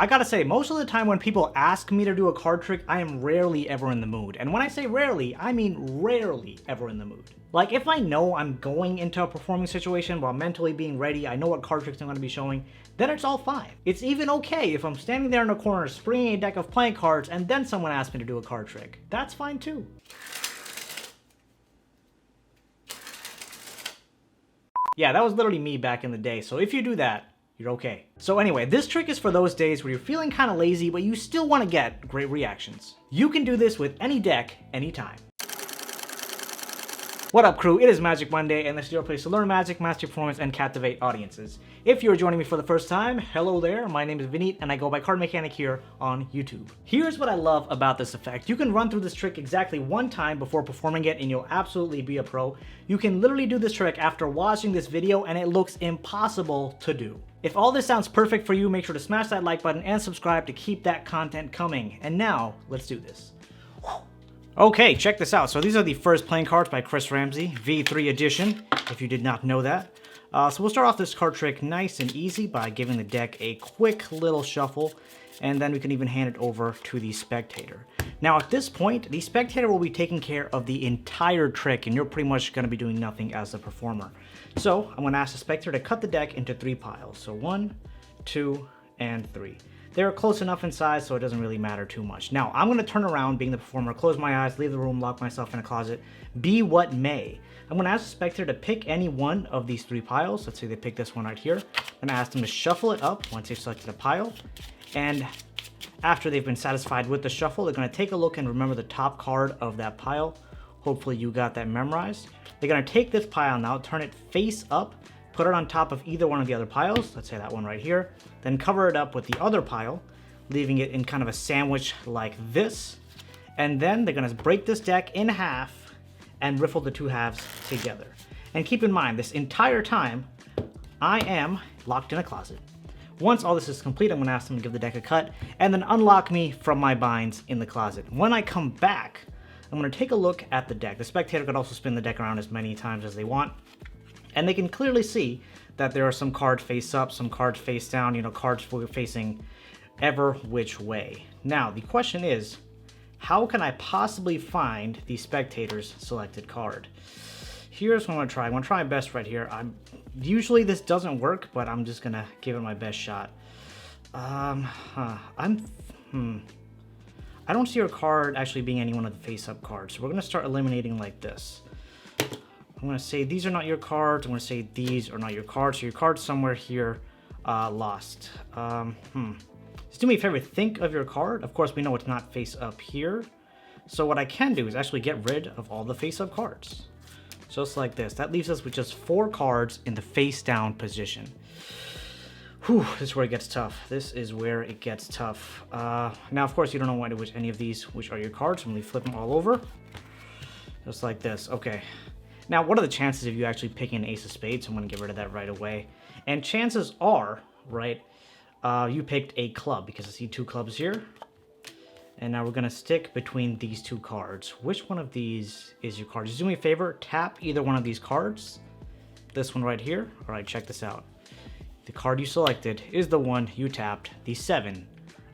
I gotta say, most of the time when people ask me to do a card trick, I am rarely ever in the mood. And when I say rarely, I mean rarely ever in the mood. Like, if I know I'm going into a performing situation while mentally being ready, I know what card tricks I'm gonna be showing, then it's all fine. It's even okay if I'm standing there in a corner springing a deck of playing cards and then someone asks me to do a card trick. That's fine too. Yeah, that was literally me back in the day, so if you do that, you're okay. So anyway, this trick is for those days where you're feeling kind of lazy, but you still want to get great reactions. You can do this with any deck, anytime. What up, crew? It is Magic Monday, and this is your place to learn Magic, master performance, and captivate audiences. If you're joining me for the first time, hello there. My name is Vineet, and I go by CardMechanic here on YouTube. Here's what I love about this effect. You can run through this trick exactly one time before performing it, and you'll absolutely be a pro. You can literally do this trick after watching this video, and it looks impossible to do. If all this sounds perfect for you, make sure to smash that like button and subscribe to keep that content coming. And now, let's do this. Okay, check this out. So these are the first playing cards by Chris Ramsey, V3 edition, if you did not know that. So we'll start off this card trick nice and easy by giving the deck a quick little shuffle, and then we can even hand it over to the spectator. Now at this point, the spectator will be taking care of the entire trick, and you're pretty much going to be doing nothing as the performer. So I'm going to ask the spectator to cut the deck into 3 piles. So 1, 2, and 3. They're close enough in size, so it doesn't really matter too much. Now, I'm going to turn around, being the performer, close my eyes, leave the room, lock myself in a closet, be what may. I'm going to ask the spectator to pick any one of these 3 piles. Let's say they pick this one right here. I'm going to ask them to shuffle it up once they've selected a pile. And after they've been satisfied with the shuffle, they're going to take a look and remember the top card of that pile. Hopefully you got that memorized. They're going to take this pile now, turn it face up, put it on top of either one of the other piles, let's say that one right here, then cover it up with the other pile, leaving it in kind of a sandwich like this, and then they're going to break this deck in half and riffle the 2 halves together. And keep in mind, this entire time, I am locked in a closet. Once all this is complete, I'm going to ask them to give the deck a cut, and then unlock me from my binds in the closet. When I come back, I'm going to take a look at the deck. The spectator could also spin the deck around as many times as they want, and they can clearly see that there are some cards face up, some cards face down, you know, cards facing ever which way. Now, the question is, how can I possibly find the spectator's selected card? Here's what I'm going to try. I'm going to try my best right here. Usually this doesn't work, but I'm just going to give it my best shot. I don't see your card actually being any one of the face-up cards, so we're going to start eliminating like this. I'm going to say these are not your cards. I'm going to say these are not your cards. So your card's somewhere here lost. Just do me a favor, think of your card. Of course, we know it's not face up here. So what I can do is actually get rid of all the face up cards. Just like this. That leaves us with just 4 cards in the face down position. Whew, this is where it gets tough. This is where it gets tough. Now, of course, you don't know which any of these, which are your cards. I'm going to flip them all over. Just like this. Okay. Now, what are the chances of you actually picking an ace of spades? I'm going to get rid of that right away. And chances are, right, you picked a club, because I see 2 clubs here. And now we're going to stick between these 2 cards. Which one of these is your card? Just do me a favor, tap either one of these cards. This one right here. All right, check this out. The card you selected is the one you tapped, the 7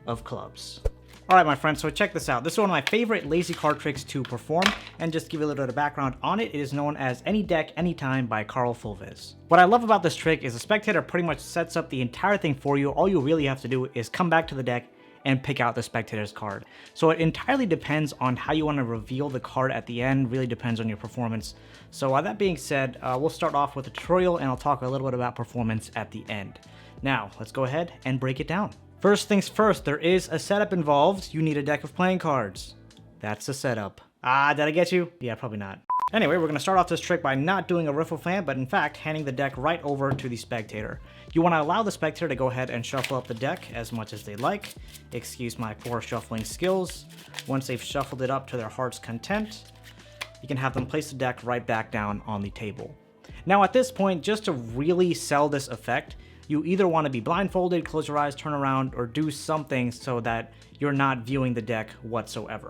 of clubs. Alright my friends, so check this out. This is one of my favorite lazy card tricks to perform, and just to give you a little bit of background on it, it is known as Any Deck, Anytime by Carl Fulves. What I love about this trick is the spectator pretty much sets up the entire thing for you. All you really have to do is come back to the deck and pick out the spectator's card. So it entirely depends on how you want to reveal the card at the end, really depends on your performance. So that being said, we'll start off with a tutorial and I'll talk a little bit about performance at the end. Now, let's go ahead and break it down. First things first, there is a setup involved. You need a deck of playing cards. That's the setup. Did I get you? Yeah, probably not. Anyway, we're going to start off this trick by not doing a riffle fan, but in fact, handing the deck right over to the spectator. You want to allow the spectator to go ahead and shuffle up the deck as much as they like. Excuse my poor shuffling skills. Once they've shuffled it up to their heart's content, you can have them place the deck right back down on the table. Now at this point, just to really sell this effect, you either want to be blindfolded, close your eyes, turn around, or do something so that you're not viewing the deck whatsoever.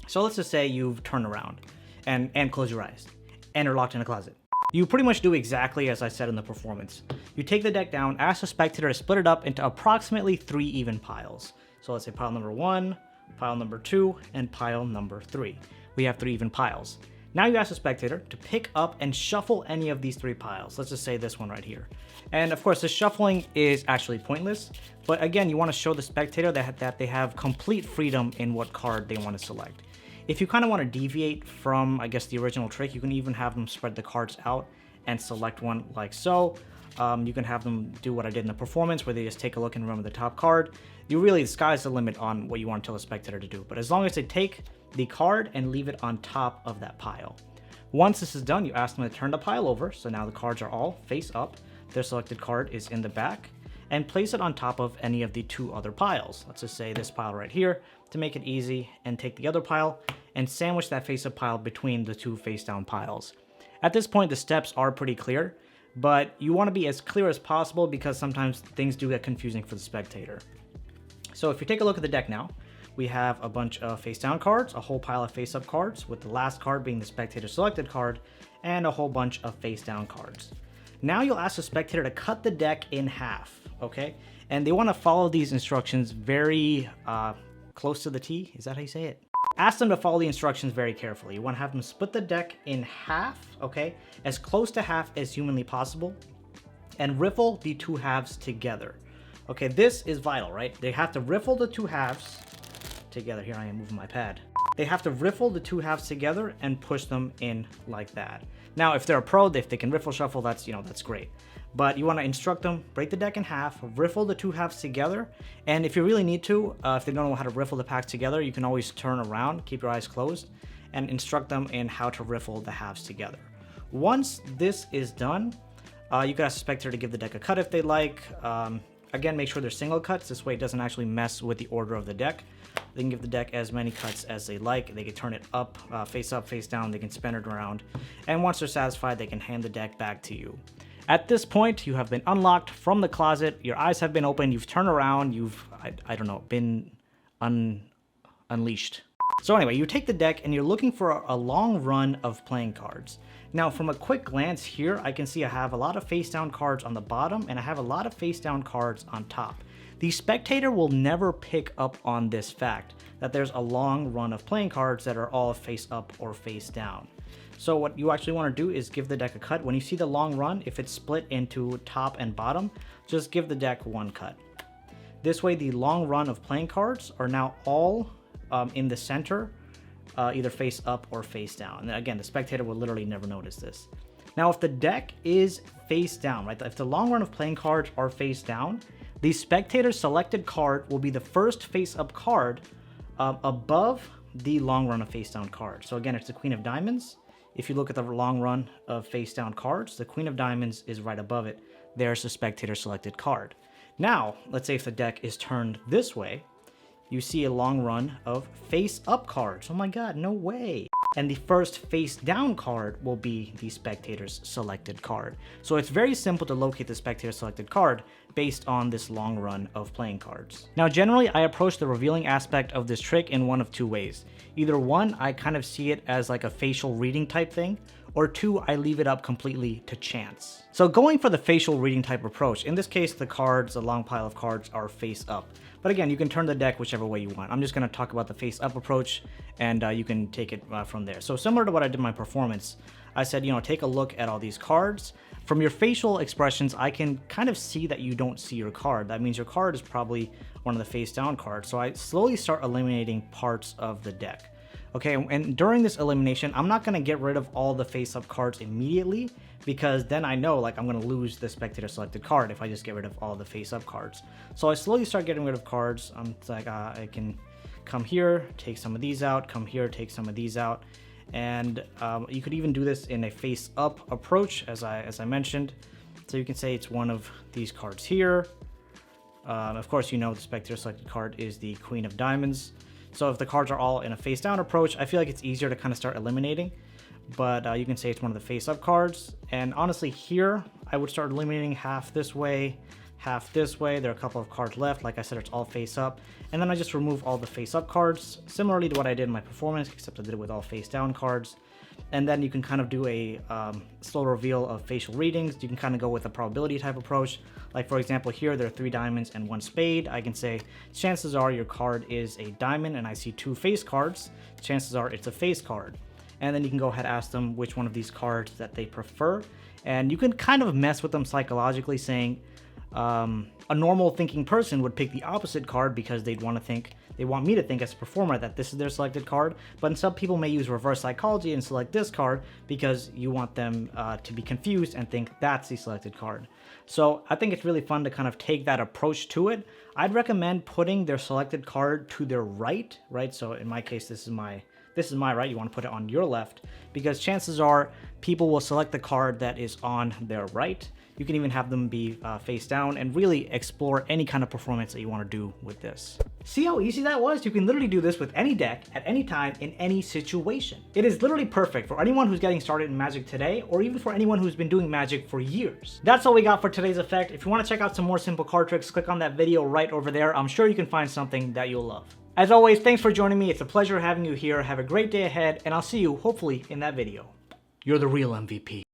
So let's just say you've turned around and close your eyes and are locked in a closet. You pretty much do exactly as I said in the performance. You take the deck down, ask the spectator to split it up into approximately 3 even piles. So let's say pile number 1, pile number 2, and pile number 3. We have 3 even piles. Now you ask the spectator to pick up and shuffle any of these 3 piles. Let's just say this one right here. And of course, the shuffling is actually pointless, but again, you want to show the spectator that they have complete freedom in what card they want to select. If you kind of want to deviate from, I guess, the original trick, you can even have them spread the cards out and select one like so. You can have them do what I did in the performance, where they just take a look and remember the top card. The sky's the limit on what you want to tell the spectator to do, but as long as they take the card and leave it on top of that pile. Once this is done, you ask them to turn the pile over, so now the cards are all face up. Their selected card is in the back, and place it on top of any of the 2 other piles. Let's just say this pile right here to make it easy, and take the other pile and sandwich that face-up pile between the 2 face-down piles. At this point, the steps are pretty clear, but you want to be as clear as possible because sometimes things do get confusing for the spectator. So if you take a look at the deck now, we have a bunch of face-down cards, a whole pile of face-up cards, with the last card being the spectator selected card, and a whole bunch of face-down cards. Now you'll ask the spectator to cut the deck in half, okay? And they want to follow these instructions very close to the T. Is that how you say it? Ask them to follow the instructions very carefully. You want to have them split the deck in half, okay? As close to half as humanly possible, and riffle the 2 halves together. Okay, this is vital, right? They have to riffle the 2 halves together. Here I am moving my pad. They have to riffle the 2 halves together and push them in like that. Now, if they're a pro, if they can riffle shuffle, that's great. But you want to instruct them, break the deck in half, riffle the 2 halves together, and if you really need to, if they don't know how to riffle the packs together, you can always turn around, keep your eyes closed, and instruct them in how to riffle the halves together. Once this is done, you can ask the spectator to give the deck a cut if they like. Again, make sure they're single cuts, this way it doesn't actually mess with the order of the deck. They can give the deck as many cuts as they like. They can turn it up, face down, they can spin it around. And once they're satisfied, they can hand the deck back to you. At this point, you have been unlocked from the closet, your eyes have been opened, you've turned around, you've, I don't know, been unleashed. So anyway, you take the deck and you're looking for a long run of playing cards. Now, from a quick glance here, I can see I have a lot of face down cards on the bottom and I have a lot of face down cards on top. The spectator will never pick up on this fact that there's a long run of playing cards that are all face up or face down. So what you actually want to do is give the deck a cut. When you see the long run, if it's split into top and bottom, just give the deck 1 cut. This way, the long run of playing cards are now all in the center, either face up or face down. And again, the spectator will literally never notice this. Now, if the deck is face down, right? If the long run of playing cards are face down, the spectator's selected card will be the first face up card above the long run of face down cards. So again, it's the Queen of Diamonds. If you look at the long run of face down cards, the Queen of Diamonds is right above it. There's the spectator selected card. Now, let's say if the deck is turned this way, you see a long run of face up cards. Oh my God, no way. And the first face down card will be the spectator's selected card. So it's very simple to locate the spectator selected card based on this long run of playing cards. Now, generally, I approach the revealing aspect of this trick in one of 2 ways. Either 1, I kind of see it as like a facial reading type thing, or 2, I leave it up completely to chance. So going for the facial reading type approach, in this case, the cards, a long pile of cards, are face up. But again, you can turn the deck whichever way you want. I'm just going to talk about the face up approach, and you can take it from there. So similar to what I did in my performance, I said, take a look at all these cards. From your facial expressions, I can kind of see that you don't see your card. That means your card is probably one of the face down cards. So I slowly start eliminating parts of the deck. Okay, and during this elimination, I'm not going to get rid of all the face-up cards immediately, because then I know I'm going to lose the spectator selected card if I just get rid of all the face-up cards. So I slowly start getting rid of cards. It's I can come here, take some of these out, come here, take some of these out. And you could even do this in a face-up approach, as I mentioned. So you can say it's one of these cards here. Of course, the spectator selected card is the Queen of Diamonds. So if the cards are all in a face down approach, I feel like it's easier to kind of start eliminating, but you can say it's one of the face up cards. And honestly, here I would start eliminating half this way, half this way. There are a couple of cards left. Like I said, it's all face up. And then I just remove all the face up cards, similarly to what I did in my performance, except I did it with all face down cards. And then you can kind of do a slow reveal of facial readings. You can kind of go with a probability type approach. Like for example, here there are 3 diamonds and 1 spade. I can say, chances are your card is a diamond, and I see 2 face cards. Chances are it's a face card. And then you can go ahead and ask them which one of these cards that they prefer. And you can kind of mess with them psychologically, saying a normal thinking person would pick the opposite card because they want me to think as a performer that this is their selected card. But some people may use reverse psychology and select this card because you want them to be confused and think that's the selected card. So I think it's really fun to kind of take that approach to it. I'd recommend putting their selected card to their right? So in my case, this is my right. You want to put it on your left, because chances are people will select the card that is on their right. You can even have them be face down and really explore any kind of performance that you want to do with this. See how easy that was? You can literally do this with any deck at any time in any situation. It is literally perfect for anyone who's getting started in Magic today, or even for anyone who's been doing Magic for years. That's all we got for today's effect. If you want to check out some more simple card tricks, click on that video right over there. I'm sure you can find something that you'll love. As always, thanks for joining me. It's a pleasure having you here. Have a great day ahead, and I'll see you hopefully in that video. You're the real MVP.